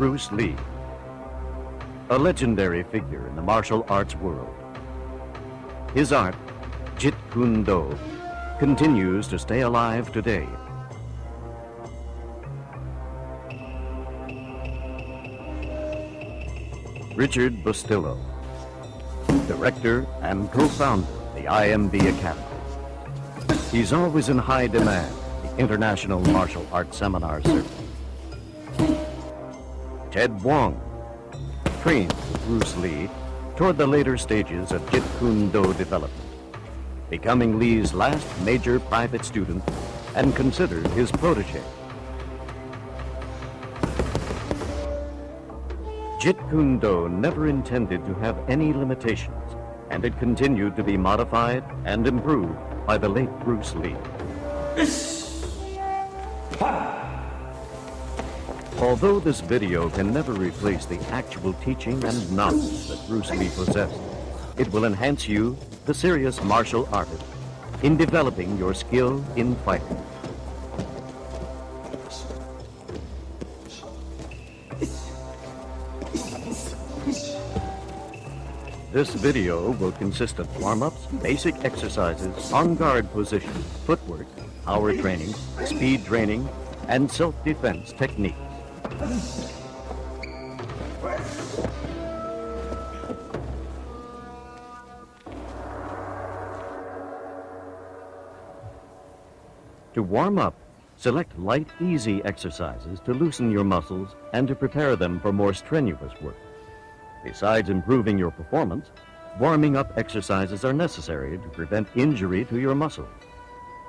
Bruce Lee, a legendary figure in the martial arts world. His art, Jeet Kune Do, continues to stay alive today. Richard Bustillo, director and co-founder of the IMB Academy. He's always in high demand at the International Martial Arts Seminar Circuit. Ted Wong, trained with Bruce Lee toward the later stages of Jeet Kune Do development, becoming Lee's last major private student and considered his protege. Jeet Kune Do never intended to have any limitations, and it continued to be modified and improved by the late Bruce Lee. Although this video can never replace the actual teaching and knowledge that Bruce Lee possessed, it will enhance you, the serious martial artist, in developing your skill in fighting. This video will consist of warm-ups, basic exercises, on-guard positions, footwork, power training, speed training, and self-defense techniques. To warm up, select light, easy exercises to loosen your muscles and to prepare them for more strenuous work. Besides improving your performance, warming up exercises are necessary to prevent injury to your muscles.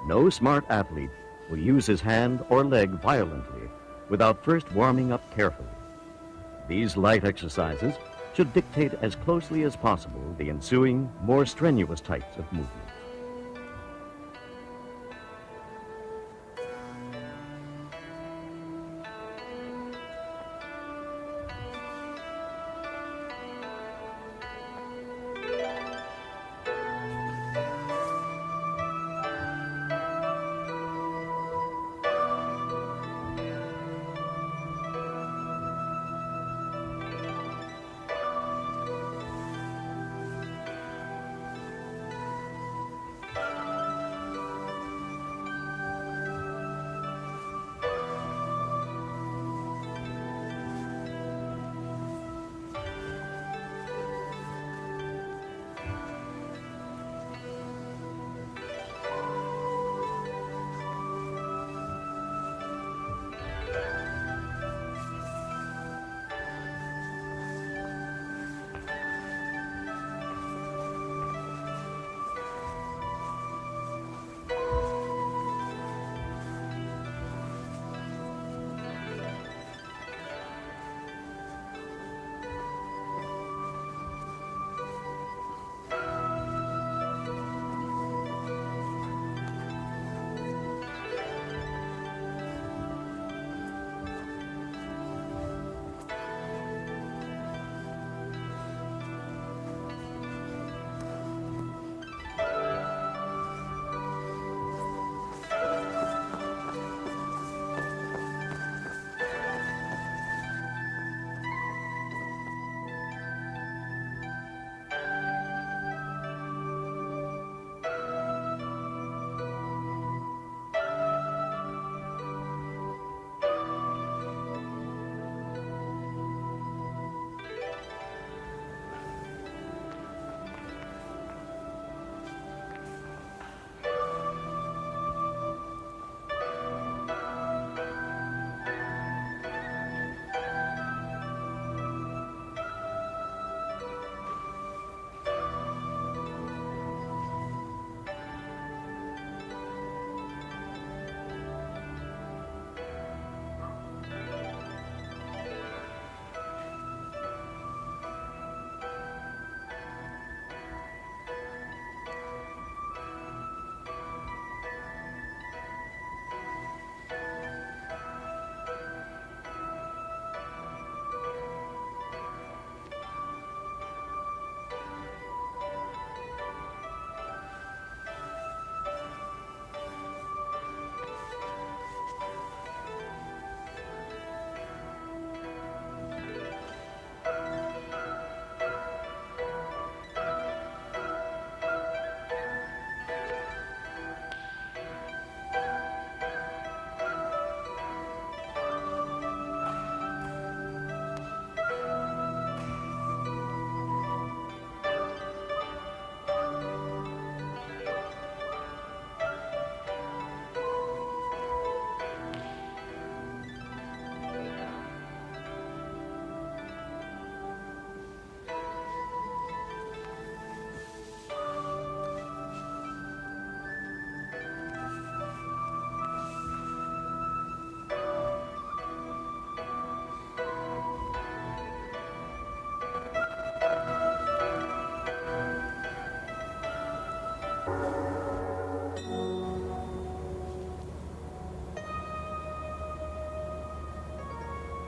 No smart athlete will use his hand or leg violently without first warming up carefully. These light exercises should dictate as closely as possible the ensuing, more strenuous types of movement.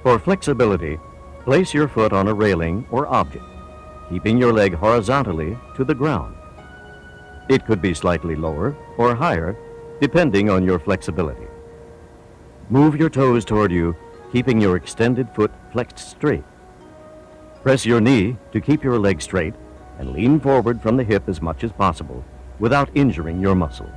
For flexibility, place your foot on a railing or object, keeping your leg horizontally to the ground. It could be slightly lower or higher, depending on your flexibility. Move your toes toward you, keeping your extended foot flexed straight. Press your knee to keep your leg straight and lean forward from the hip as much as possible without injuring your muscles.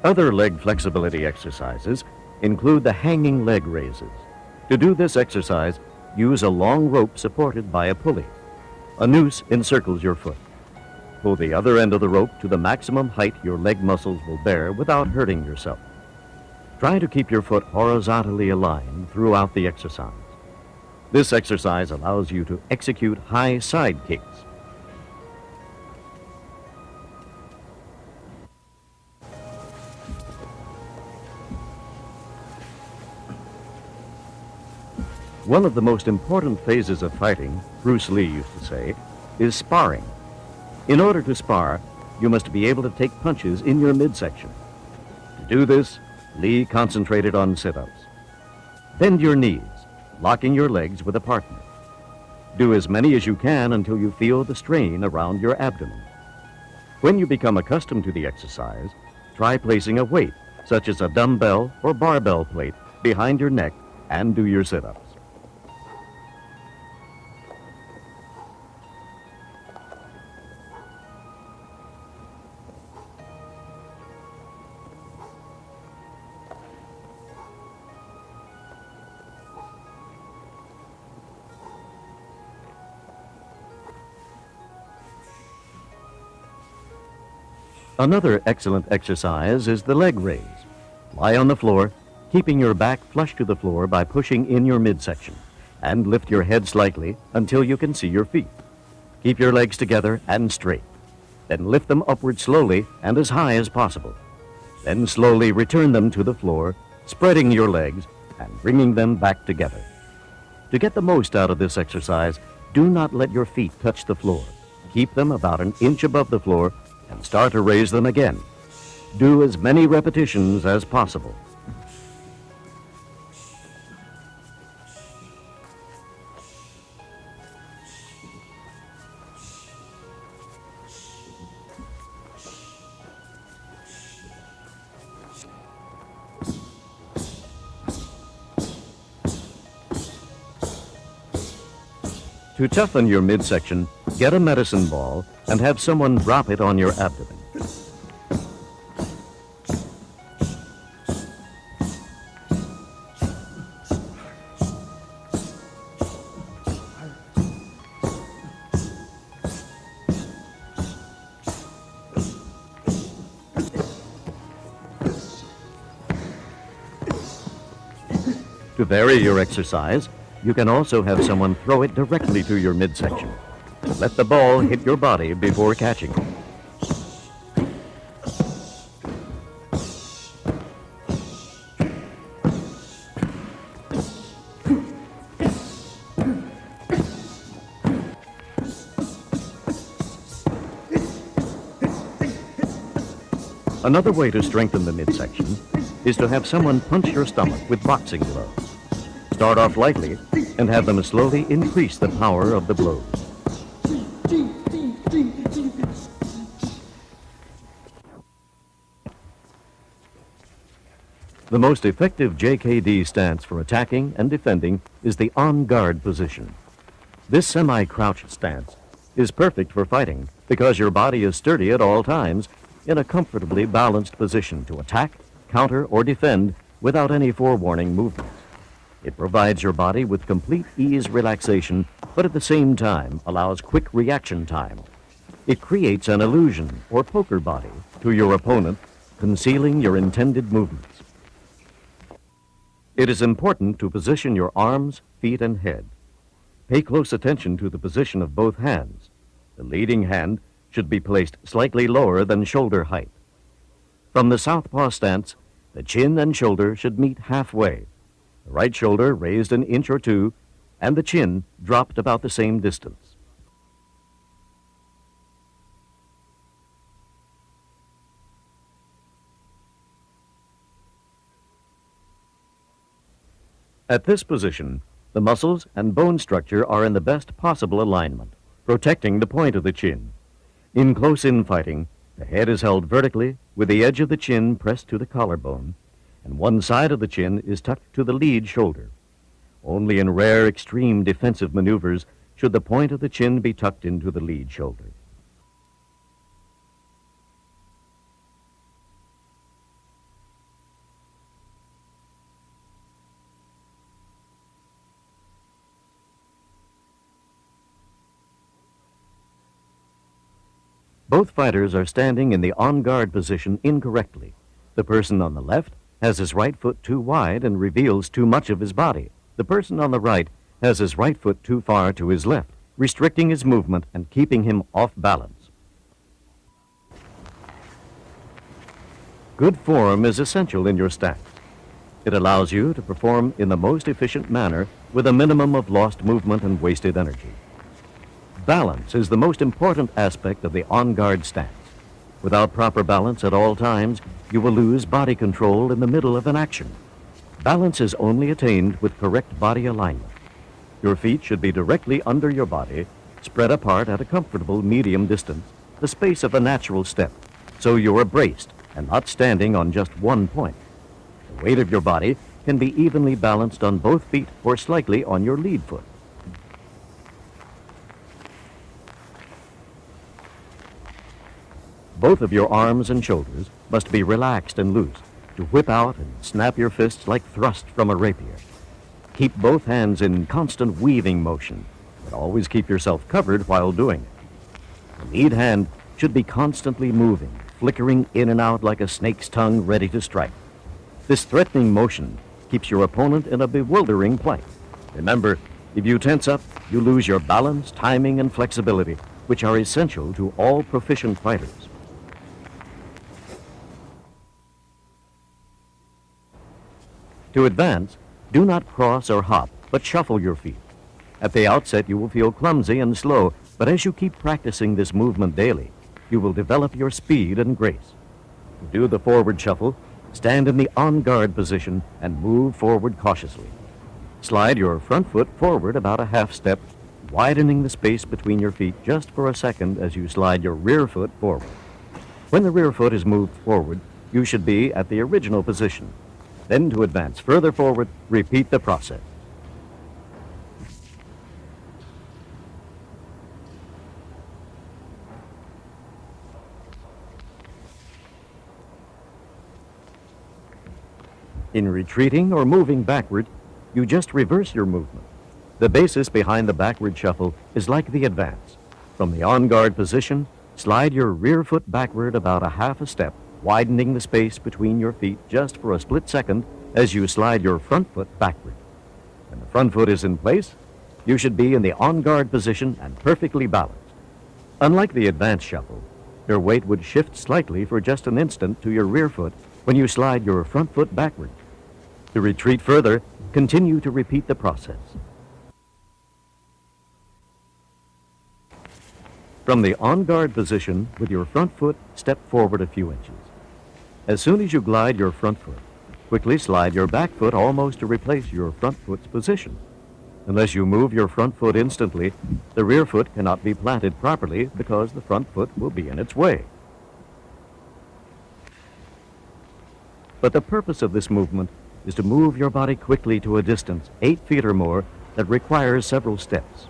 Other leg flexibility exercises include the hanging leg raises. To do this exercise, use a long rope supported by a pulley. A noose encircles your foot. Pull the other end of the rope to the maximum height your leg muscles will bear without hurting yourself. Try to keep your foot horizontally aligned throughout the exercise. This exercise allows you to execute high side kicks. One of the most important phases of fighting, Bruce Lee used to say, is sparring. In order to spar, you must be able to take punches in your midsection. To do this, Lee concentrated on sit-ups. Bend your knees, locking your legs with a partner. Do as many as you can until you feel the strain around your abdomen. When you become accustomed to the exercise, try placing a weight, such as a dumbbell or barbell plate, behind your neck and do your sit-ups. Another excellent exercise is the leg raise. Lie on the floor, keeping your back flush to the floor by pushing in your midsection, and lift your head slightly until you can see your feet. Keep your legs together and straight. Then lift them upward slowly and as high as possible. Then slowly return them to the floor, spreading your legs and bringing them back together. To get the most out of this exercise, do not let your feet touch the floor. Keep them about an inch above the floor and start to raise them again. Do as many repetitions as possible. To toughen your midsection, get a medicine ball and have someone drop it on your abdomen. To vary your exercise, you can also have someone throw it directly to your midsection. Let the ball hit your body before catching it. Another way to strengthen the midsection is to have someone punch your stomach with boxing gloves. Start off lightly and have them slowly increase the power of the blows. The most effective JKD stance for attacking and defending is the on-guard position. This semi-crouched stance is perfect for fighting because your body is sturdy at all times in a comfortably balanced position to attack, counter, or defend without any forewarning movements. It provides your body with complete ease relaxation, but at the same time allows quick reaction time. It creates an illusion or poker body to your opponent, concealing your intended movements. It is important to position your arms, feet, and head. Pay close attention to the position of both hands. The leading hand should be placed slightly lower than shoulder height. From the southpaw stance, the chin and shoulder should meet halfway. the right shoulder raised an inch or two, and the chin dropped about the same distance. At this position, the muscles and bone structure are in the best possible alignment, protecting the point of the chin. In close-in fighting, the head is held vertically with the edge of the chin pressed to the collarbone, and one side of the chin is tucked to the lead shoulder. Only in rare extreme defensive maneuvers should the point of the chin be tucked into the lead shoulder. Both fighters are standing in the on-guard position incorrectly. The person on the left has his right foot too wide and reveals too much of his body. The person on the right has his right foot too far to his left, restricting his movement and keeping him off balance. Good form is essential in your stance. It allows you to perform in the most efficient manner with a minimum of lost movement and wasted energy. Balance is the most important aspect of the on-guard stance. Without proper balance at all times, you will lose body control in the middle of an action. Balance is only attained with correct body alignment. Your feet should be directly under your body, spread apart at a comfortable medium distance, the space of a natural step, so you are braced and not standing on just one point. The weight of your body can be evenly balanced on both feet or slightly on your lead foot. Both of your arms and shoulders must be relaxed and loose to whip out and snap your fists like thrust from a rapier. Keep both hands in constant weaving motion, but always keep yourself covered while doing it. The lead hand should be constantly moving, flickering in and out like a snake's tongue ready to strike. This threatening motion keeps your opponent in a bewildering plight. Remember, if you tense up, you lose your balance, timing, and flexibility, which are essential to all proficient fighters. To advance, do not cross or hop, but shuffle your feet. At the outset, you will feel clumsy and slow, but as you keep practicing this movement daily, you will develop your speed and grace. To do the forward shuffle, stand in the on-guard position and move forward cautiously. Slide your front foot forward about a half step, widening the space between your feet just for a second as you slide your rear foot forward. When the rear foot is moved forward, you should be at the original position. Then to advance further forward, repeat the process. In retreating or moving backward, you just reverse your movement. The basis behind the backward shuffle is like the advance. From the on-guard position, slide your rear foot backward about a half a step, widening the space between your feet just for a split second as you slide your front foot backward. When the front foot is in place, you should be in the on-guard position and perfectly balanced. Unlike the advance shuffle, your weight would shift slightly for just an instant to your rear foot when you slide your front foot backward. To retreat further, continue to repeat the process. From the on-guard position, with your front foot, step forward a few inches. As soon as you glide your front foot, quickly slide your back foot almost to replace your front foot's position. Unless you move your front foot instantly, the rear foot cannot be planted properly because the front foot will be in its way. But the purpose of this movement is to move your body quickly to a distance, 8 feet or more, that requires several steps.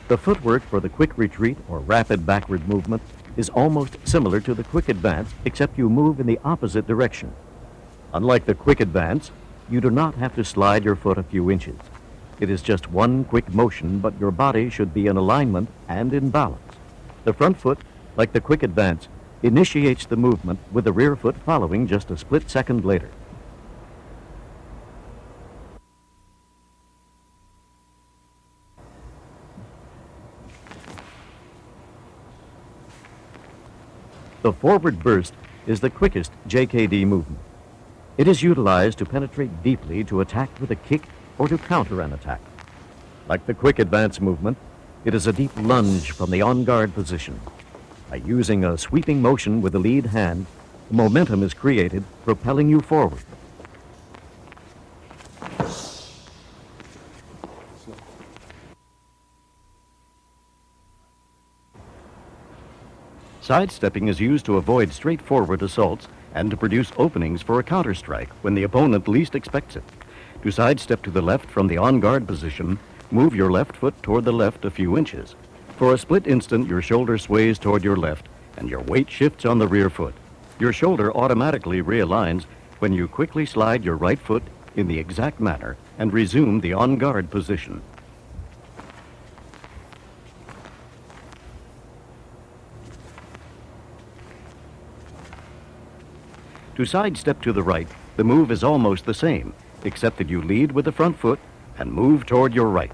The footwork for the quick retreat or rapid backward movement is almost similar to the quick advance, except you move in the opposite direction. Unlike the quick advance, you do not have to slide your foot a few inches. It is just one quick motion, but your body should be in alignment and in balance. The front foot, like the quick advance, initiates the movement with the rear foot following just a split second later. The forward burst is the quickest JKD movement. It is utilized to penetrate deeply to attack with a kick or to counter an attack. Like the quick advance movement, it is a deep lunge from the on-guard position. By using a sweeping motion with the lead hand, momentum is created, propelling you forward. Sidestepping is used to avoid straightforward assaults and to produce openings for a counterstrike when the opponent least expects it. To sidestep to the left from the on-guard position, move your left foot toward the left a few inches. For a split instant, your shoulder sways toward your left and your weight shifts on the rear foot. Your shoulder automatically realigns when you quickly slide your right foot in the exact manner and resume the on-guard position. To sidestep to the right, the move is almost the same, except that you lead with the front foot and move toward your right.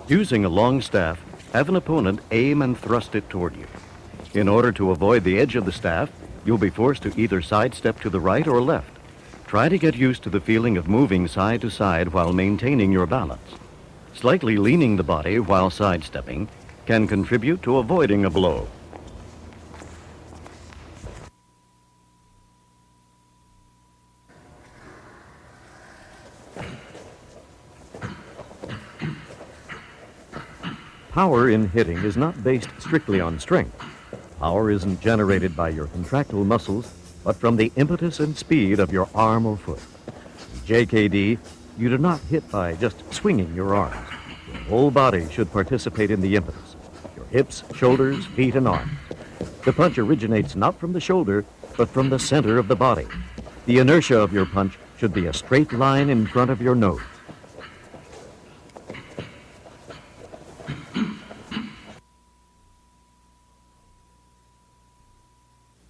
Using a long staff, have an opponent aim and thrust it toward you. In order to avoid the edge of the staff, you'll be forced to either sidestep to the right or left. Try to get used to the feeling of moving side to side while maintaining your balance. Slightly leaning the body while sidestepping can contribute to avoiding a blow. Power in hitting is not based strictly on strength. Power isn't generated by your contractile muscles, but from the impetus and speed of your arm or foot. In JKD, you do not hit by just swinging your arms. Your whole body should participate in the impetus. Your hips, shoulders, feet, and arms. The punch originates not from the shoulder, but from the center of the body. The inertia of your punch should be a straight line in front of your nose.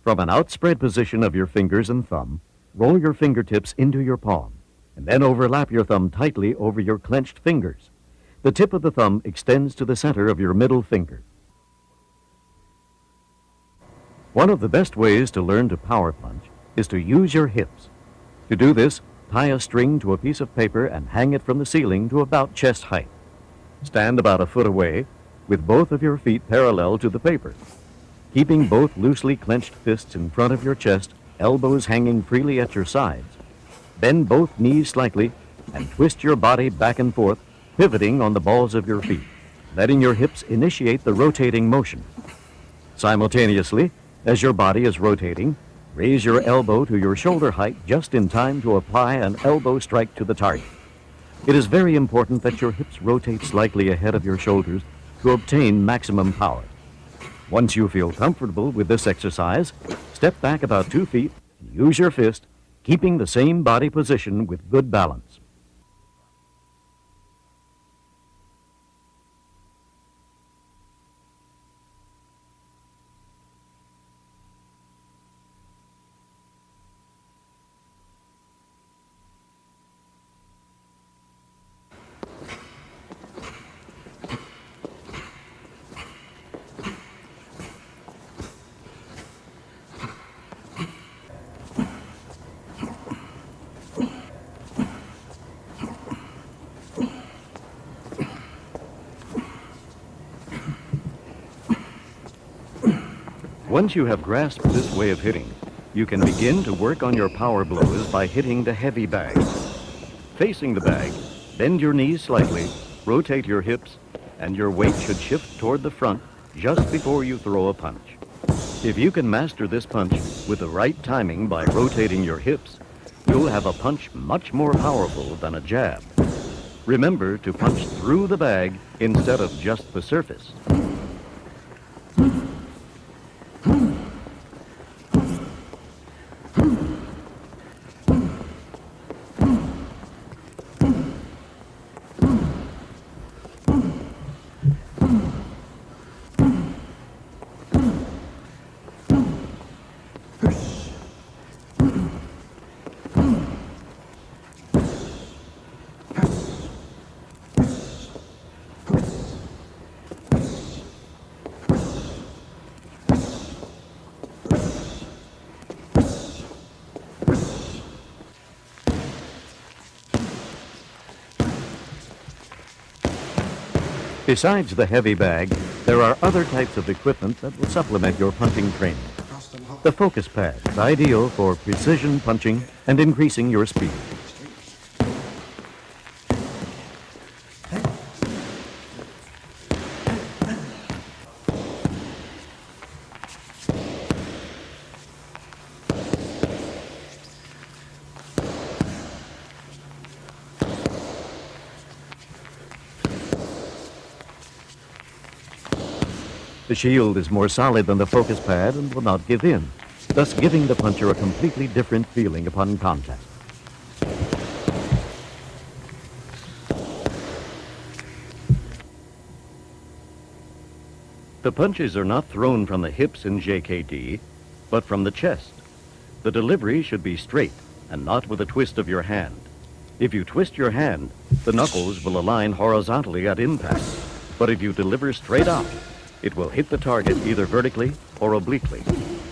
From an outspread position of your fingers and thumb, roll your fingertips into your palm, and then overlap your thumb tightly over your clenched fingers. The tip of the thumb extends to the center of your middle finger. One of the best ways to learn to power punch is to use your hips. To do this, tie a string to a piece of paper and hang it from the ceiling to about chest height. Stand about a foot away, with both of your feet parallel to the paper. Keeping both loosely clenched fists in front of your chest, elbows hanging freely at your sides. Bend both knees slightly and twist your body back and forth, pivoting on the balls of your feet, letting your hips initiate the rotating motion. Simultaneously, as your body is rotating, raise your elbow to your shoulder height just in time to apply an elbow strike to the target. It is very important that your hips rotate slightly ahead of your shoulders to obtain maximum power. Once you feel comfortable with this exercise, step back about 2 feet and use your fist, keeping the same body position with good balance. Once you have grasped this way of hitting, you can begin to work on your power blows by hitting the heavy bags. Facing the bag, bend your knees slightly, rotate your hips, and your weight should shift toward the front just before you throw a punch. If you can master this punch with the right timing by rotating your hips, you'll have a punch much more powerful than a jab. Remember to punch through the bag instead of just the surface. Besides the heavy bag, there are other types of equipment that will supplement your punching training. The focus pad is ideal for precision punching and increasing your speed. The shield is more solid than the focus pad and will not give in, thus giving the puncher a completely different feeling upon contact. The punches are not thrown from the hips in JKD, but from the chest. The delivery should be straight and not with a twist of your hand. If you twist your hand, the knuckles will align horizontally at impact, but if you deliver straight out, it will hit the target either vertically or obliquely.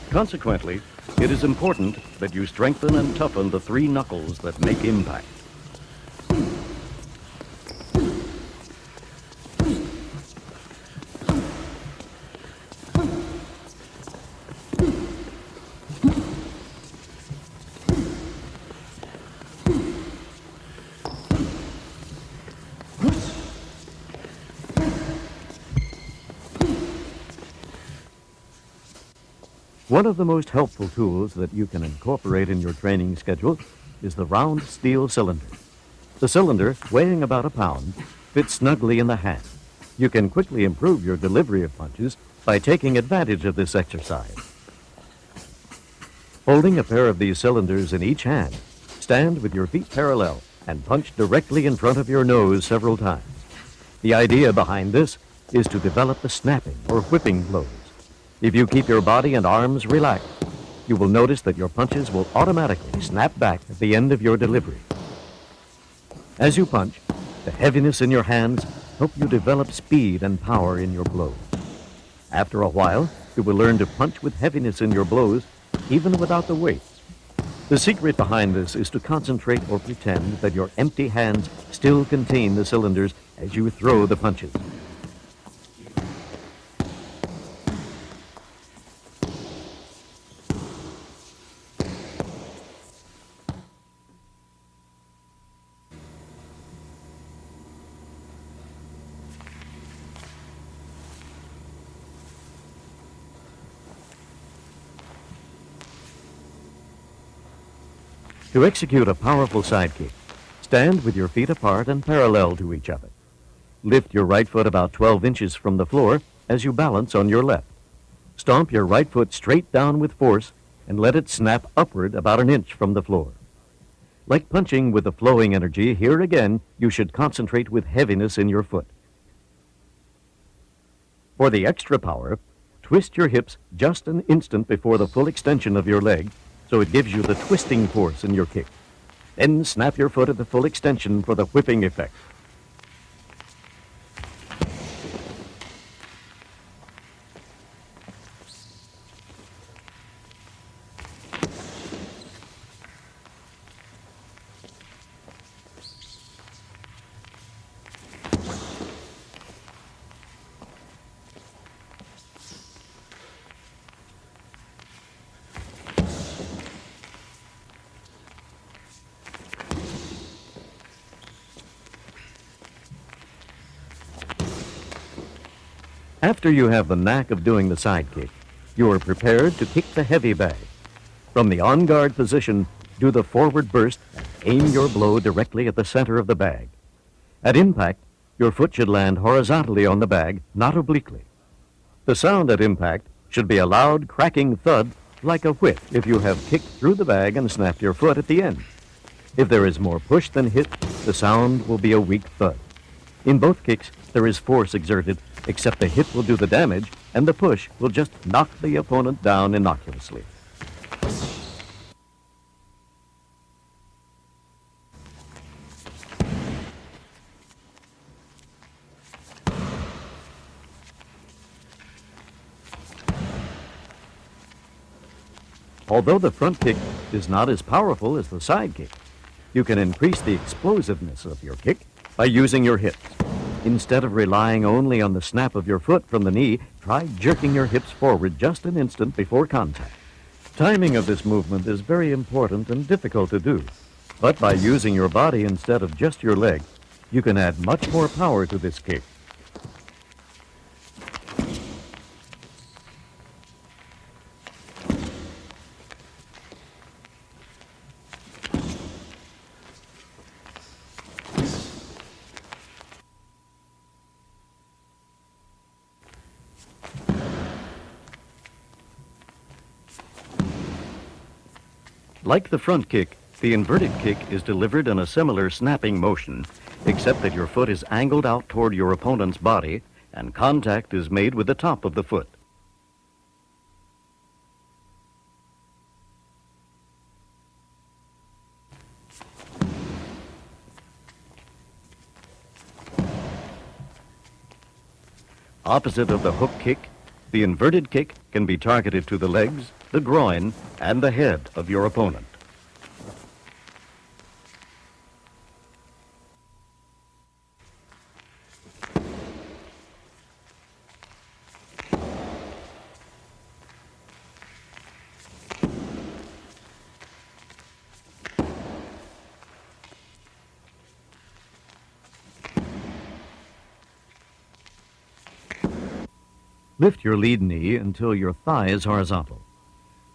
Consequently, it is important that you strengthen and toughen the three knuckles that make impact. One of the most helpful tools that you can incorporate in your training schedule is the round steel cylinder. The cylinder, weighing about a pound, fits snugly in the hand. You can quickly improve your delivery of punches by taking advantage of this exercise. Holding a pair of these cylinders in each hand, stand with your feet parallel and punch directly in front of your nose several times. The idea behind this is to develop the snapping or whipping blows. If you keep your body and arms relaxed, you will notice that your punches will automatically snap back at the end of your delivery. As you punch, the heaviness in your hands help you develop speed and power in your blows. After a while, you will learn to punch with heaviness in your blows, even without the weights. The secret behind this is to concentrate or pretend that your empty hands still contain the cylinders as you throw the punches. To execute a powerful side kick, stand with your feet apart and parallel to each other. Lift your right foot about 12 inches from the floor as you balance on your left. Stomp your right foot straight down with force and let it snap upward about an inch from the floor. Like punching with the flowing energy, here again you should concentrate with heaviness in your foot. For the extra power, twist your hips just an instant before the full extension of your leg, so it gives you the twisting force in your kick. Then snap your foot at the full extension for the whipping effect. After you have the knack of doing the side kick, you are prepared to kick the heavy bag. From the on-guard position, do the forward burst and aim your blow directly at the center of the bag. At impact, your foot should land horizontally on the bag, not obliquely. The sound at impact should be a loud, cracking thud like a whip if you have kicked through the bag and snapped your foot at the end. If there is more push than hit, the sound will be a weak thud. In both kicks, there is force exerted, except the hit will do the damage, and the push will just knock the opponent down innocuously. Although the front kick is not as powerful as the side kick, you can increase the explosiveness of your kick by using your hips. Instead of relying only on the snap of your foot from the knee, try jerking your hips forward just an instant before contact. Timing of this movement is very important and difficult to do, but by using your body instead of just your leg, you can add much more power to this kick. Like the front kick, the inverted kick is delivered in a similar snapping motion, except that your foot is angled out toward your opponent's body and contact is made with the top of the foot. Opposite of the hook kick, the inverted kick can be targeted to the legs, the groin, and the head of your opponent. Lift your lead knee until your thigh is horizontal.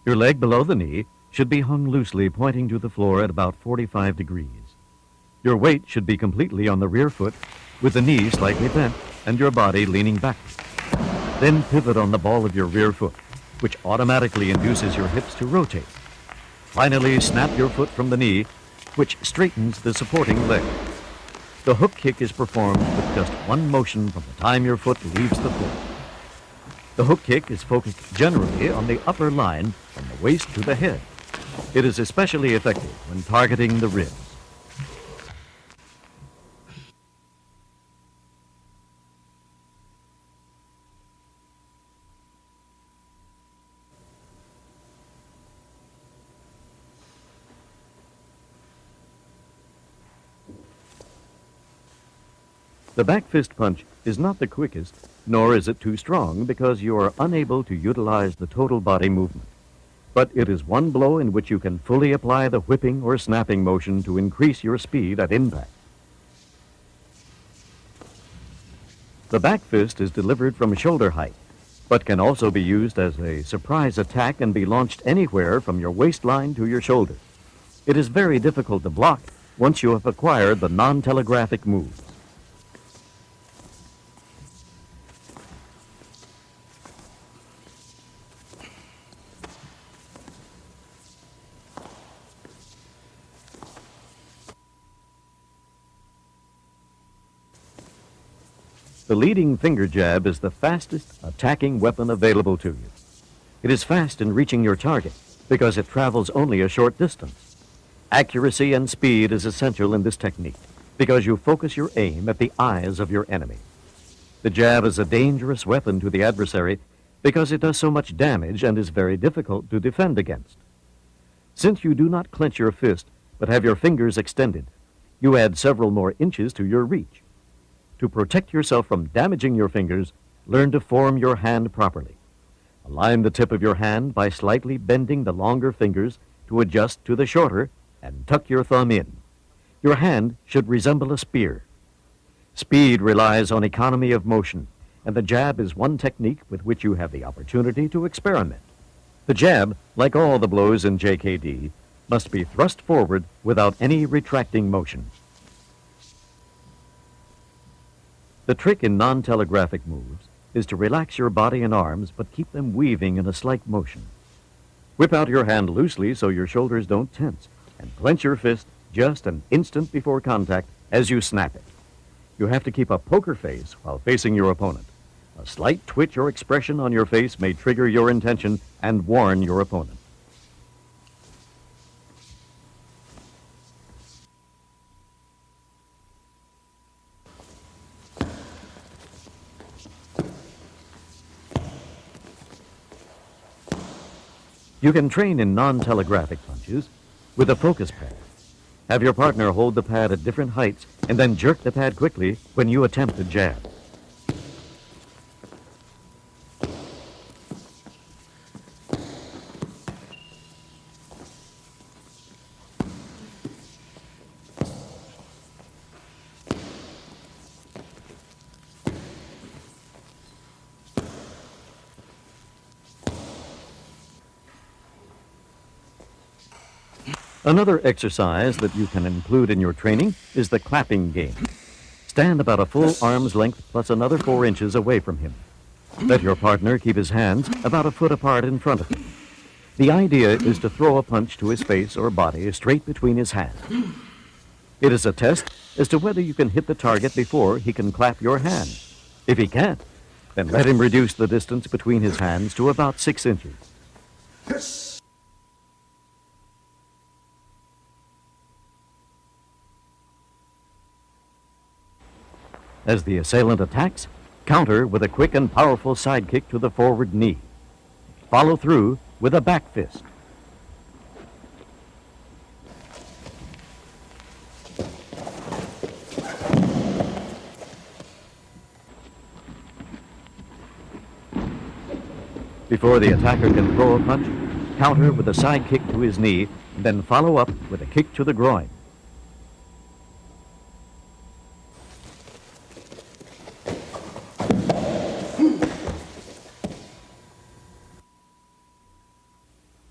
Your leg below the knee should be hung loosely, pointing to the floor at about 45 degrees. Your weight should be completely on the rear foot, with the knee slightly bent and your body leaning backward. Then pivot on the ball of your rear foot, which automatically induces your hips to rotate. Finally, snap your foot from the knee, which straightens the supporting leg. The hook kick is performed with just one motion from the time your foot leaves the floor. The hook kick is focused generally on the upper line from the waist to the head. It is especially effective when targeting the ribs. The back fist punch is not the quickest, nor is it too strong because you are unable to utilize the total body movement. But it is one blow in which you can fully apply the whipping or snapping motion to increase your speed at impact. The back fist is delivered from shoulder height, but can also be used as a surprise attack and be launched anywhere from your waistline to your shoulder. It is very difficult to block once you have acquired the non-telegraphic moves. The leading finger jab is the fastest attacking weapon available to you. It is fast in reaching your target because it travels only a short distance. Accuracy and speed is essential in this technique because you focus your aim at the eyes of your enemy. The jab is a dangerous weapon to the adversary because it does so much damage and is very difficult to defend against. Since you do not clench your fist but have your fingers extended, you add several more inches to your reach. To protect yourself from damaging your fingers, learn to form your hand properly. Align the tip of your hand by slightly bending the longer fingers to adjust to the shorter and tuck your thumb in. Your hand should resemble a spear. Speed relies on economy of motion, and the jab is one technique with which you have the opportunity to experiment. The jab, like all the blows in JKD, must be thrust forward without any retracting motion. The trick in non-telegraphic moves is to relax your body and arms, but keep them weaving in a slight motion. Whip out your hand loosely so your shoulders don't tense, and clench your fist just an instant before contact as you snap it. You have to keep a poker face while facing your opponent. A slight twitch or expression on your face may trigger your intention and warn your opponent. You can train in non-telegraphic punches with a focus pad. Have your partner hold the pad at different heights and then jerk the pad quickly when you attempt a jab. Another exercise that you can include in your training is the clapping game. Stand about a full arm's length plus another 4 inches away from him. Let your partner keep his hands about a foot apart in front of him. The idea is to throw a punch to his face or body straight between his hands. It is a test as to whether you can hit the target before he can clap your hand. If he can't, then let him reduce the distance between his hands to about 6 inches. As the assailant attacks, counter with a quick and powerful side kick to the forward knee. Follow through with a back fist. Before the attacker can throw a punch, counter with a side kick to his knee, and then follow up with a kick to the groin.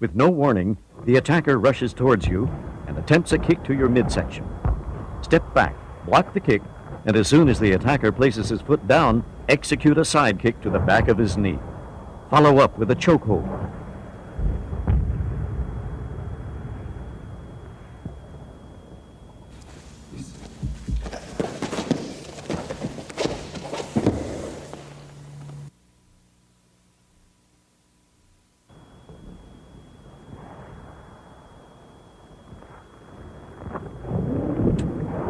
With no warning, the attacker rushes towards you and attempts a kick to your midsection. Step back, block the kick, and as soon as the attacker places his foot down, execute a side kick to the back of his knee. Follow up with a chokehold.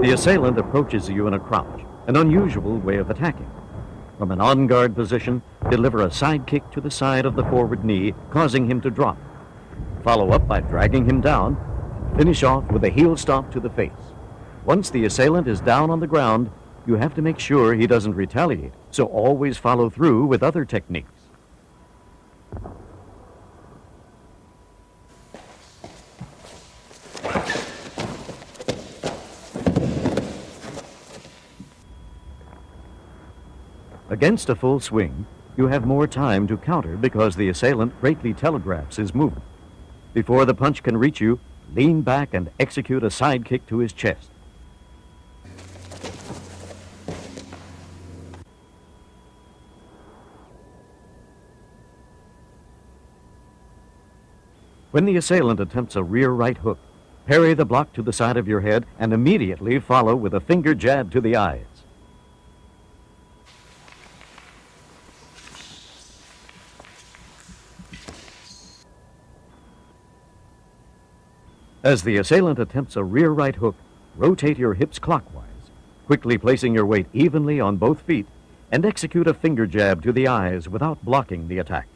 The assailant approaches you in a crouch, an unusual way of attacking. From an on-guard position, deliver a side kick to the side of the forward knee, causing him to drop. Follow up by dragging him down, and finish off with a heel stomp to the face. Once the assailant is down on the ground, you have to make sure he doesn't retaliate, so always follow through with other techniques. Against a full swing, you have more time to counter because the assailant greatly telegraphs his movement. Before the punch can reach you, lean back and execute a side kick to his chest. When the assailant attempts a rear right hook, parry the block to the side of your head and immediately follow with a finger jab to the eyes. As the assailant attempts a rear right hook, rotate your hips clockwise, quickly placing your weight evenly on both feet, and execute a finger jab to the eyes without blocking the attack.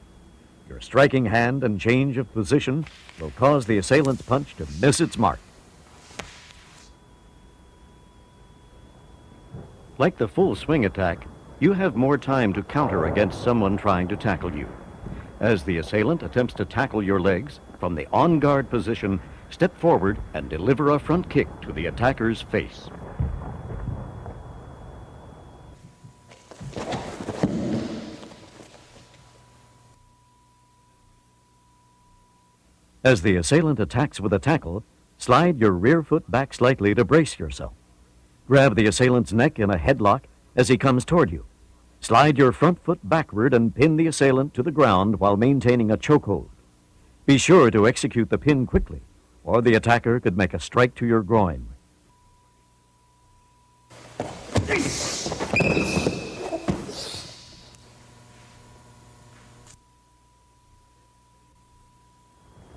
Your striking hand and change of position will cause the assailant's punch to miss its mark. Like the full swing attack, you have more time to counter against someone trying to tackle you. As the assailant attempts to tackle your legs, from the on-guard position, step forward and deliver a front kick to the attacker's face. As the assailant attacks with a tackle, slide your rear foot back slightly to brace yourself. Grab the assailant's neck in a headlock as he comes toward you. Slide your front foot backward and pin the assailant to the ground while maintaining a chokehold. Be sure to execute the pin quickly, or the attacker could make a strike to your groin.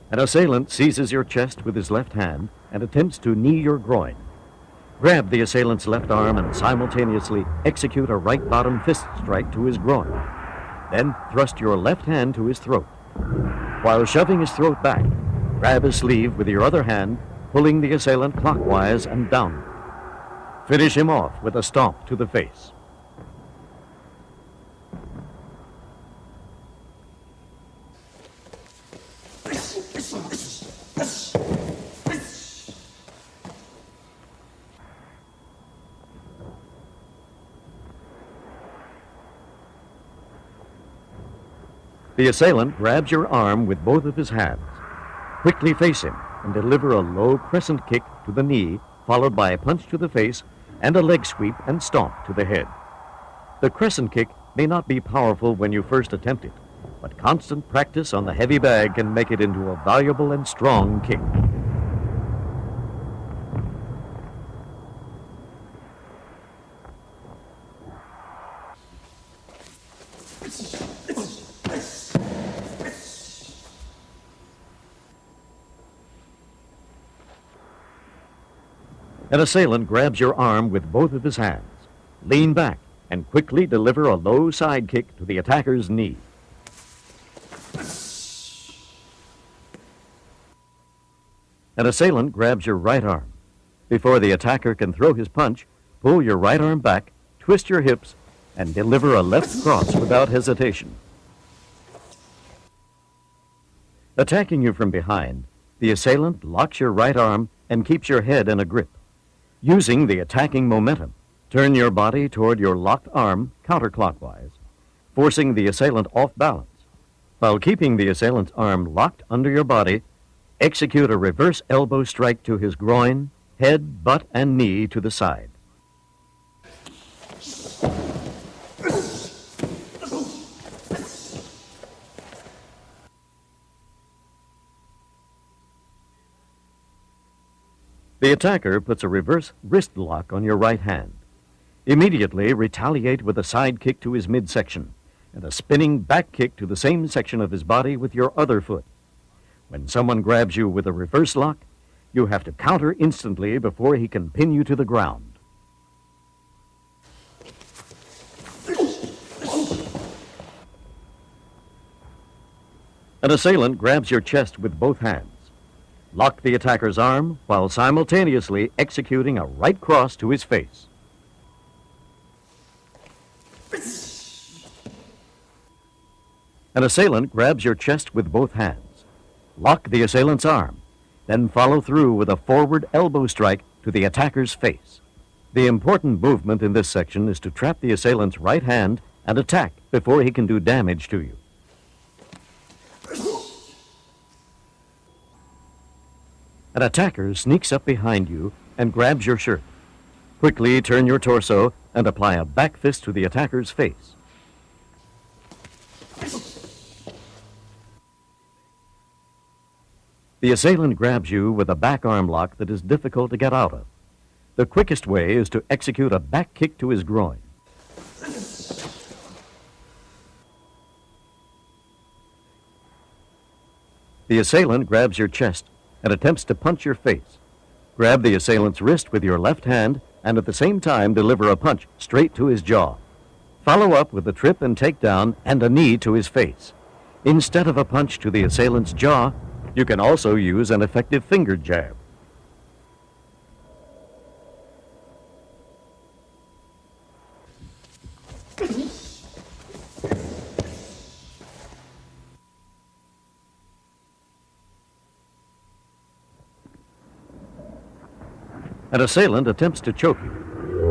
An assailant seizes your chest with his left hand and attempts to knee your groin. Grab the assailant's left arm and simultaneously execute a right bottom fist strike to his groin. Then thrust your left hand to his throat. While shoving his throat back, grab his sleeve with your other hand pulling the assailant clockwise and downward. Finish him off with a stomp to the face. The assailant grabs your arm with both of his hands. Quickly face him and deliver a low crescent kick to the knee, followed by a punch to the face and a leg sweep and stomp to the head. The crescent kick may not be powerful when you first attempt it, but constant practice on the heavy bag can make it into a valuable and strong kick. An assailant grabs your arm with both of his hands. Lean back and quickly deliver a low side kick to the attacker's knee. An assailant grabs your right arm. Before the attacker can throw his punch, pull your right arm back, twist your hips, and deliver a left cross without hesitation. Attacking you from behind, the assailant locks your right arm and keeps your head in a grip. Using the attacking momentum, turn your body toward your locked arm counterclockwise, forcing the assailant off balance. While keeping the assailant's arm locked under your body, execute a reverse elbow strike to his groin, head, butt, and knee to the side. The attacker puts a reverse wrist lock on your right hand. Immediately retaliate with a side kick to his midsection and a spinning back kick to the same section of his body with your other foot. When someone grabs you with a reverse lock, you have to counter instantly before he can pin you to the ground. An assailant grabs your chest with both hands. Lock the attacker's arm while simultaneously executing a right cross to his face. An assailant grabs your chest with both hands. Lock the assailant's arm, then follow through with a forward elbow strike to the attacker's face. The important movement in this section is to trap the assailant's right hand and attack before he can do damage to you. An attacker sneaks up behind you and grabs your shirt. Quickly turn your torso and apply a back fist to the attacker's face. The assailant grabs you with a back arm lock that is difficult to get out of. The quickest way is to execute a back kick to his groin. The assailant grabs your chest and attempts to punch your face. Grab the assailant's wrist with your left hand and at the same time deliver a punch straight to his jaw. Follow up with a trip and takedown and a knee to his face. Instead of a punch to the assailant's jaw, you can also use an effective finger jab. An assailant attempts to choke you.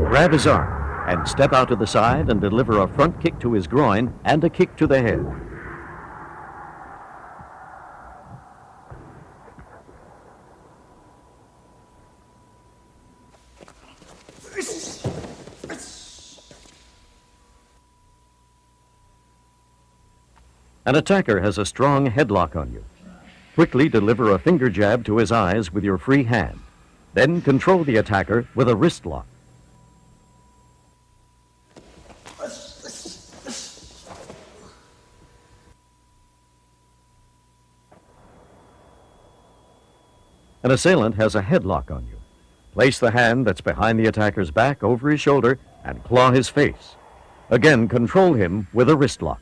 Grab his arm and step out to the side and deliver a front kick to his groin and a kick to the head. An attacker has a strong headlock on you. Quickly deliver a finger jab to his eyes with your free hand. Then control the attacker with a wrist lock. An assailant has a headlock on you. Place the hand that's behind the attacker's back over his shoulder and claw his face. Again, control him with a wrist lock.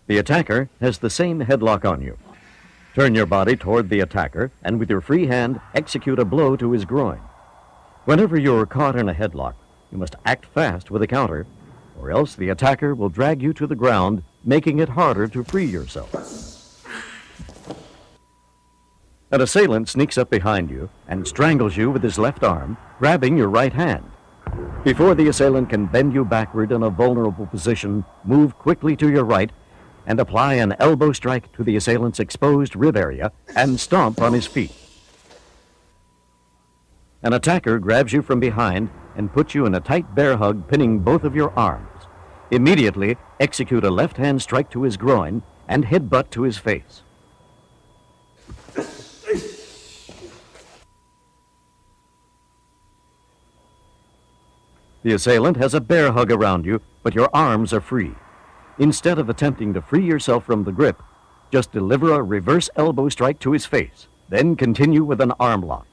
The attacker has the same headlock on you. Turn your body toward the attacker and with your free hand execute a blow to his groin. Whenever you're caught in a headlock, you must act fast with a counter, or else the attacker will drag you to the ground, making it harder to free yourself. An assailant sneaks up behind you and strangles you with his left arm, grabbing your right hand. Before the assailant can bend you backward in a vulnerable position, move quickly to your right and apply an elbow strike to the assailant's exposed rib area and stomp on his feet. An attacker grabs you from behind and puts you in a tight bear hug, pinning both of your arms. Immediately execute a left-hand strike to his groin and headbutt to his face. The assailant has a bear hug around you, but your arms are free. Instead of attempting to free yourself from the grip, just deliver a reverse elbow strike to his face, then continue with an arm lock.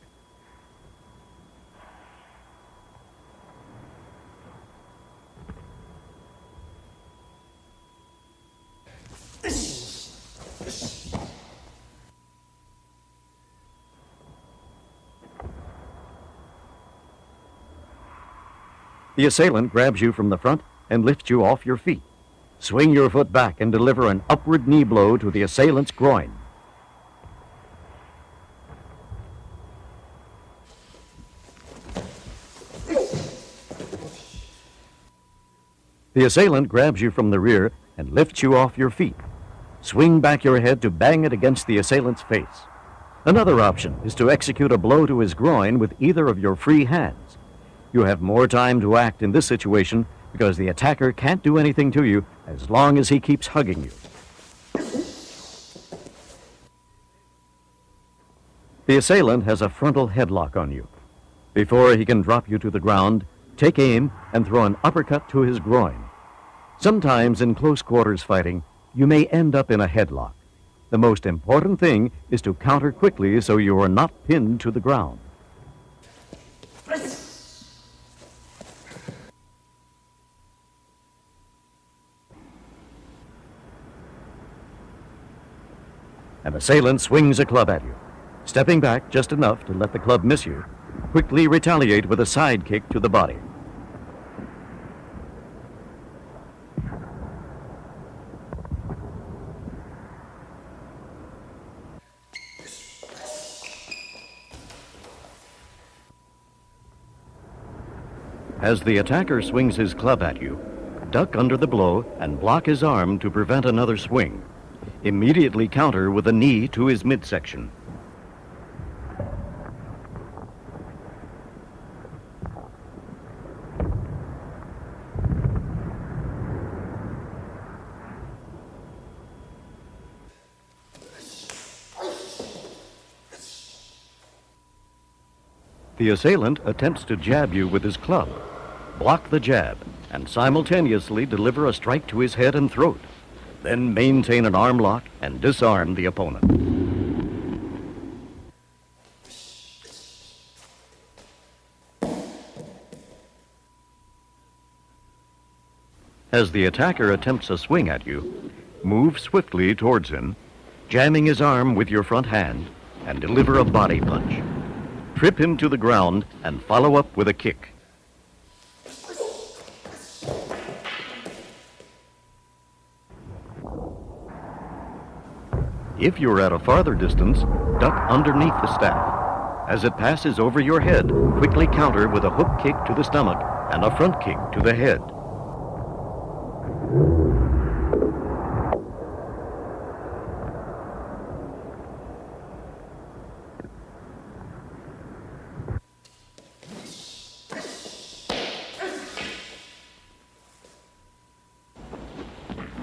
The assailant grabs you from the front and lifts you off your feet. Swing your foot back and deliver an upward knee blow to the assailant's groin. The assailant grabs you from the rear and lifts you off your feet. Swing back your head to bang it against the assailant's face. Another option is to execute a blow to his groin with either of your free hands. You have more time to act in this situation because the attacker can't do anything to you as long as he keeps hugging you. The assailant has a frontal headlock on you. Before he can drop you to the ground, take aim and throw an uppercut to his groin. Sometimes in close quarters fighting, you may end up in a headlock. The most important thing is to counter quickly so you are not pinned to the ground. An assailant swings a club at you. Stepping back just enough to let the club miss you, quickly retaliate with a side kick to the body. As the attacker swings his club at you, duck under the blow and block his arm to prevent another swing. Immediately counter with a knee to his midsection. The assailant attempts to jab you with his club. Block the jab and simultaneously deliver a strike to his head and throat. Then maintain an arm lock and disarm the opponent. As the attacker attempts a swing at you, move swiftly towards him, jamming his arm with your front hand, and deliver a body punch. Trip him to the ground and follow up with a kick. If you're at a farther distance, duck underneath the staff. As it passes over your head, quickly counter with a hook kick to the stomach and a front kick to the head.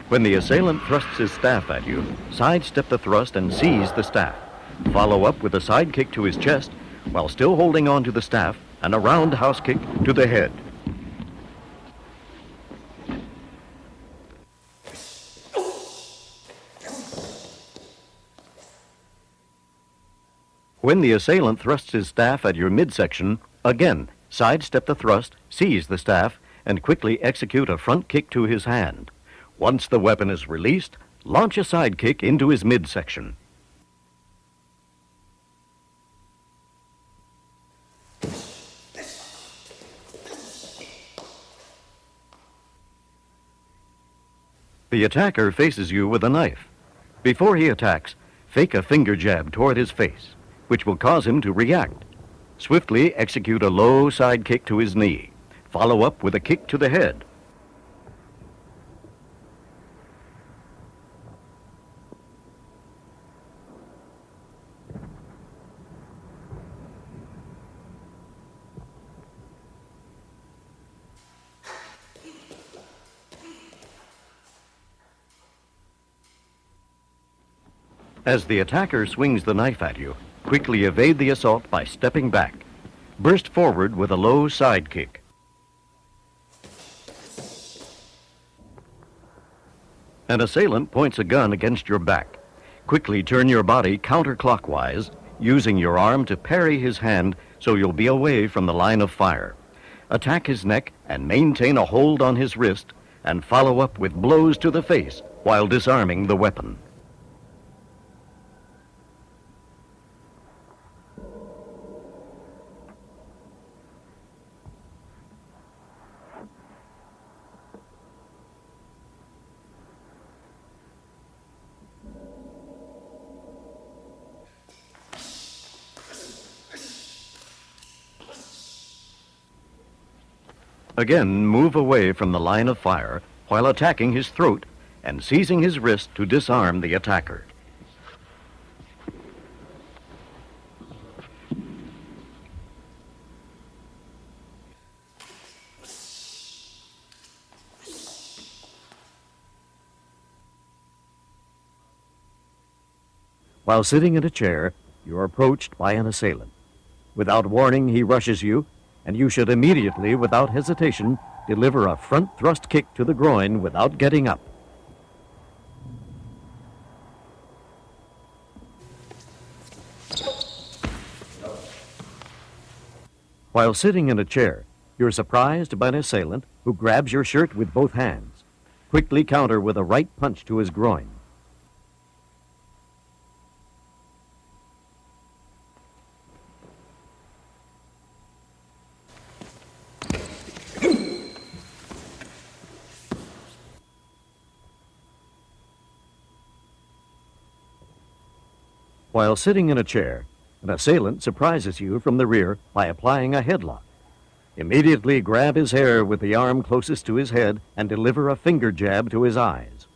When the assailant thrusts his staff at you, sidestep the thrust and seize the staff. Follow up with a side kick to his chest while still holding on to the staff and a roundhouse kick to the head. When the assailant thrusts his staff at your midsection, again, sidestep the thrust, seize the staff, and quickly execute a front kick to his hand. Once the weapon is released, launch a side kick into his midsection. The attacker faces you with a knife. Before he attacks, fake a finger jab toward his face, which will cause him to react. Swiftly execute a low side kick to his knee. Follow up with a kick to the head. As the attacker swings the knife at you, quickly evade the assault by stepping back. Burst forward with a low side kick. An assailant points a gun against your back. Quickly turn your body counterclockwise, using your arm to parry his hand so you'll be away from the line of fire. Attack his neck and maintain a hold on his wrist, and follow up with blows to the face while disarming the weapon. Again, move away from the line of fire while attacking his throat and seizing his wrist to disarm the attacker. While sitting in a chair, you are approached by an assailant. Without warning, he rushes you, and you should immediately, without hesitation, deliver a front thrust kick to the groin without getting up. While sitting in a chair, you're surprised by an assailant who grabs your shirt with both hands. Quickly counter with a right punch to his groin. While sitting in a chair, an assailant surprises you from the rear by applying a headlock. Immediately grab his hair with the arm closest to his head and deliver a finger jab to his eyes.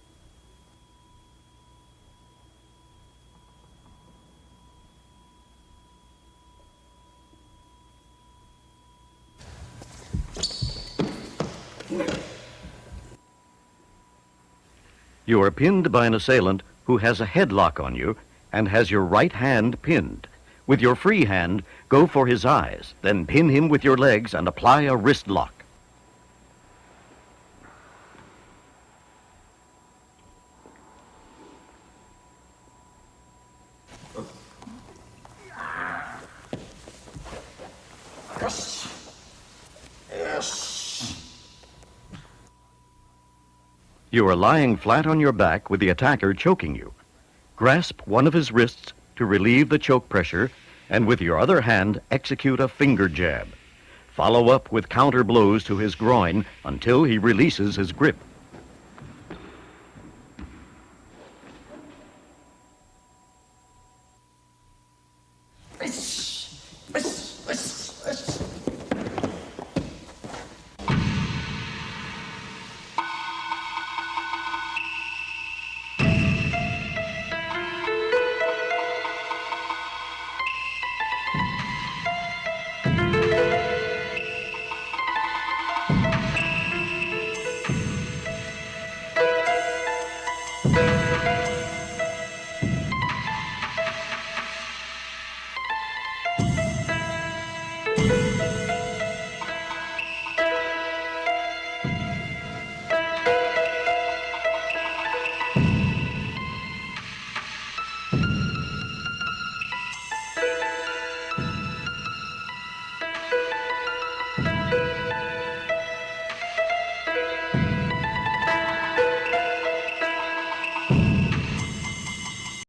You are pinned by an assailant who has a headlock on you and has your right hand pinned. With your free hand, go for his eyes, then pin him with your legs and apply a wrist lock. You are lying flat on your back with the attacker choking you. Grasp one of his wrists to relieve the choke pressure, and with your other hand, execute a finger jab. Follow up with counter blows to his groin until he releases his grip.